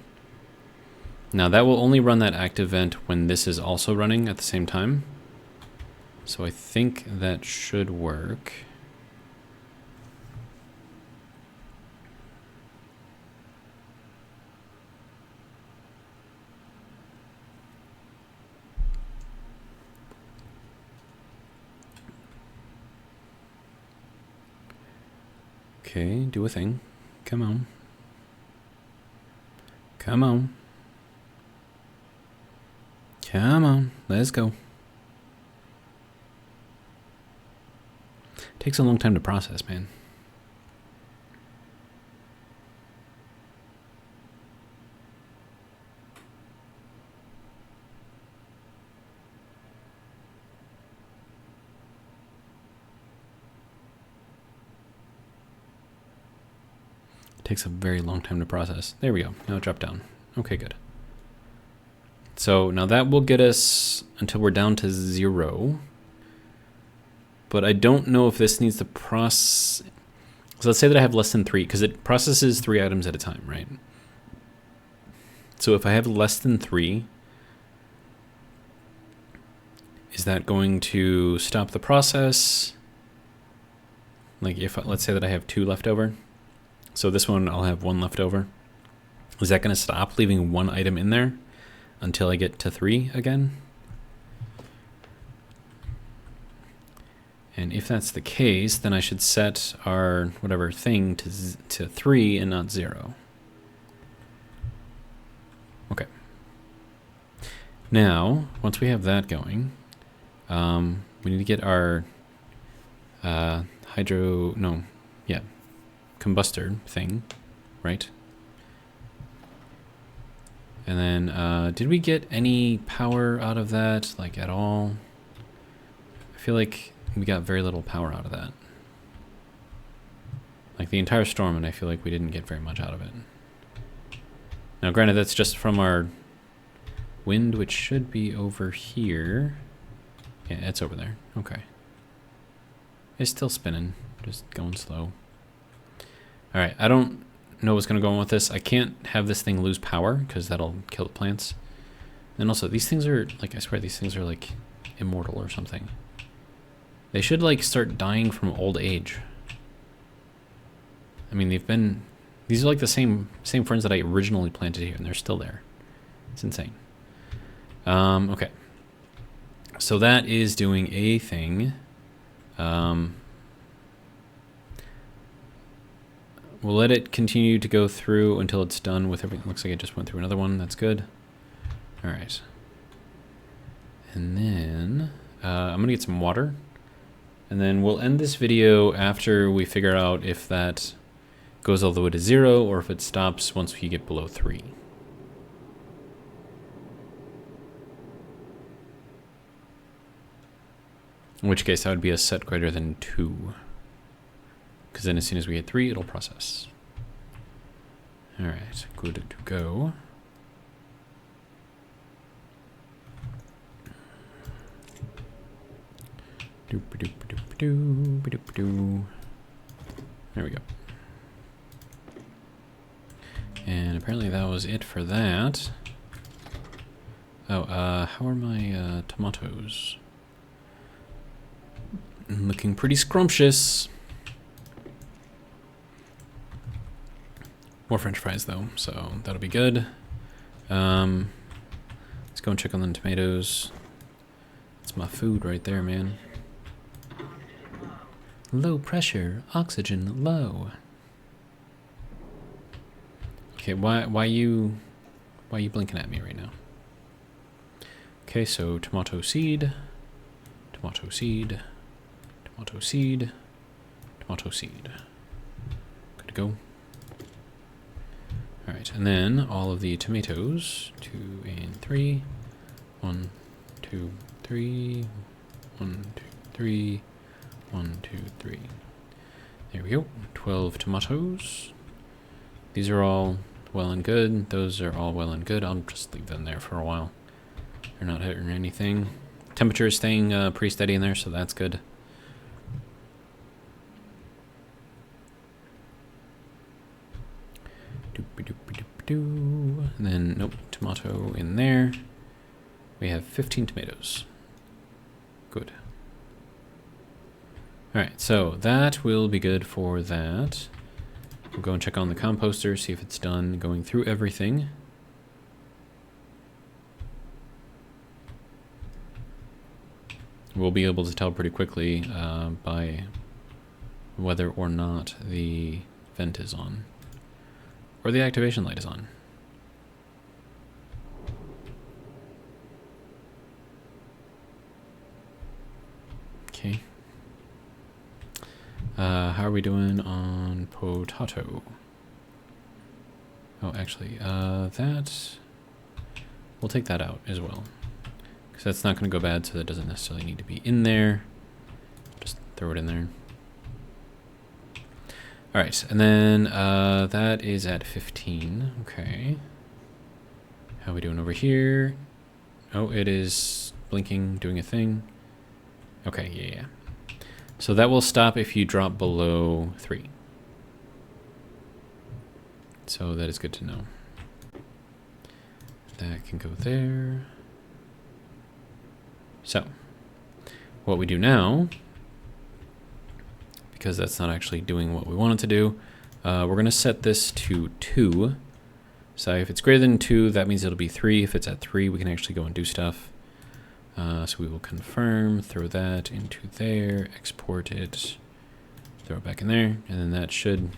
Now that will only run that active vent when this is also running at the same time. So I think that should work. Okay, do a thing. Come on. Come on. Come on, let's go. Takes a long time to process, man. Takes a very long time to process. There we go. Now it dropped down. Okay, good. So now that will get us until we're down to 0. But I don't know if this needs to process. So let's say that I have less than 3, because it processes 3 items at a time, right? So if I have less than 3, is that going to stop the process? Like if, let's say that I have 2 left over. So this one, I'll have 1 left over. Is that going to stop leaving 1 item in there until I get to 3 again? And if that's the case, then I should set our whatever thing to 3 and not 0. Okay. Now, once we have that going, we need to get our combustor thing, right? And then, did we get any power out of that, like at all? I feel like we got very little power out of that. Like the entire storm, and I feel like we didn't get very much out of it. Now, granted, that's just from our wind, which should be over here. Yeah, it's over there. Okay. It's still spinning, just going slow. All right, I don't know what's going to go on with this. I can't have this thing lose power because that'll kill the plants. And also, these things are, like, I swear these things are, like, immortal or something. They should, like, start dying from old age. I mean, these are, like, the same ferns that I originally planted here, and they're still there. It's insane. Okay. So that is doing a thing. we'll let it continue to go through until it's done with everything. Looks like it just went through another one. That's good. All right. And then I'm going to get some water. And then we'll end this video after we figure out if that goes all the way to 0 or if it stops once we get below 3. In which case that would be a set greater than 2. Because then as soon as we hit 3, it'll process. Alright, good to go. There we go. And apparently that was it for that. Oh, how are my tomatoes? Looking pretty scrumptious. More French fries though, so that'll be good. Let's go and check on the tomatoes. That's my food right there, man. Low pressure, oxygen low. Okay, why you blinking at me right now? Okay, so tomato seed, tomato seed, tomato seed, tomato seed. Good to go. All right, and then all of the tomatoes, 2 and 3, 1, 2, 3, 1, 2, 3, 1, 2, 3. There we go. 12 tomatoes. These are all well and good. Those are all well and good. I'll just leave them there for a while. They're not hurting anything. Temperature is staying pretty steady in there, so that's good. And then, nope, tomato in there. We have 15 tomatoes. Good. Alright, so that will be good for that. We'll go and check on the composter, see if it's done going through everything. We'll be able to tell pretty quickly by whether or not the vent is on. Or the activation light is on. Okay. How are we doing on potato? Oh, actually, that... we'll take that out as well. Because that's not going to go bad, so that doesn't necessarily need to be in there. Just throw it in there. Alright, and then that is at 15. Okay. How are we doing over here? Oh, it is blinking, doing a thing. Okay, yeah. So that will stop if you drop below 3. So that is good to know. That can go there. So, what we do now, because that's not actually doing what we want it to do, we're going to set this to 2. So if it's greater than 2, that means it'll be 3. If it's at 3, we can actually go and do stuff. So we will confirm, throw that into there, export it, throw it back in there, and then that should,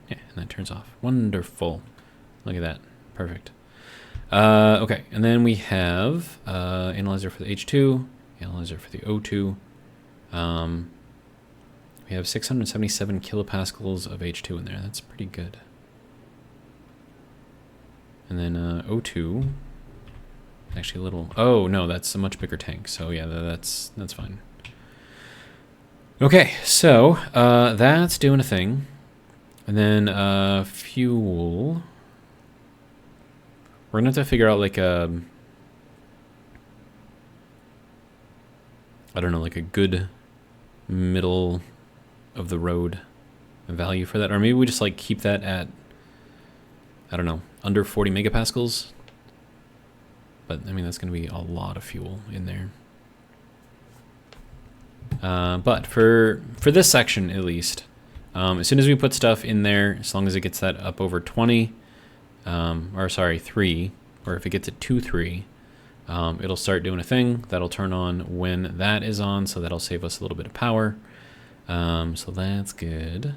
yeah, and that turns off. Wonderful. Look at that. Perfect. Okay, and then we have analyzer for the H2, analyzer for the O2. We have 677 kilopascals of H2 in there. That's pretty good. And then O2, actually a little, oh no, that's a much bigger tank. So yeah, that's fine. Okay, so that's doing a thing. And then fuel. We're gonna have to figure out like a, I don't know, like a good middle of the road value for that. Or maybe we just like keep that at, I don't know, under 40 megapascals. But I mean, that's gonna be a lot of fuel in there. But for this section at least, as soon as we put stuff in there, as long as it gets that up over 20, or sorry, 3, or if it gets it to 3, it'll start doing a thing that'll turn on when that is on, so that'll save us a little bit of power. So that's good.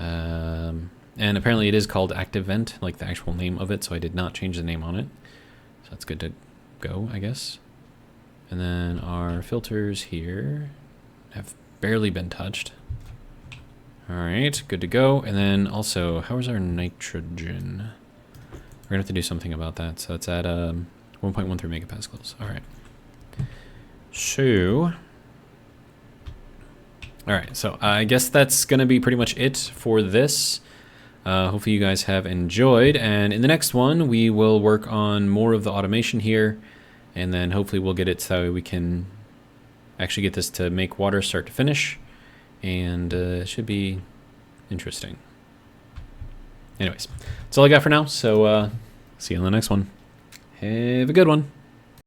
And apparently it is called active vent, like the actual name of it, so I did not change the name on it. So that's good to go, I guess. And then our filters here have barely been touched. All right, good to go. And then also, how is our nitrogen? We're gonna have to do something about that. So it's at 1.13 megapascals. All right. So, all right. So I guess that's gonna be pretty much it for this. Hopefully you guys have enjoyed. And in the next one, we will work on more of the automation here, and then hopefully we'll get it so we can actually get this to make water start to finish, and it should be interesting. Anyways, that's all I got for now, so see you on the next one. Have a good one.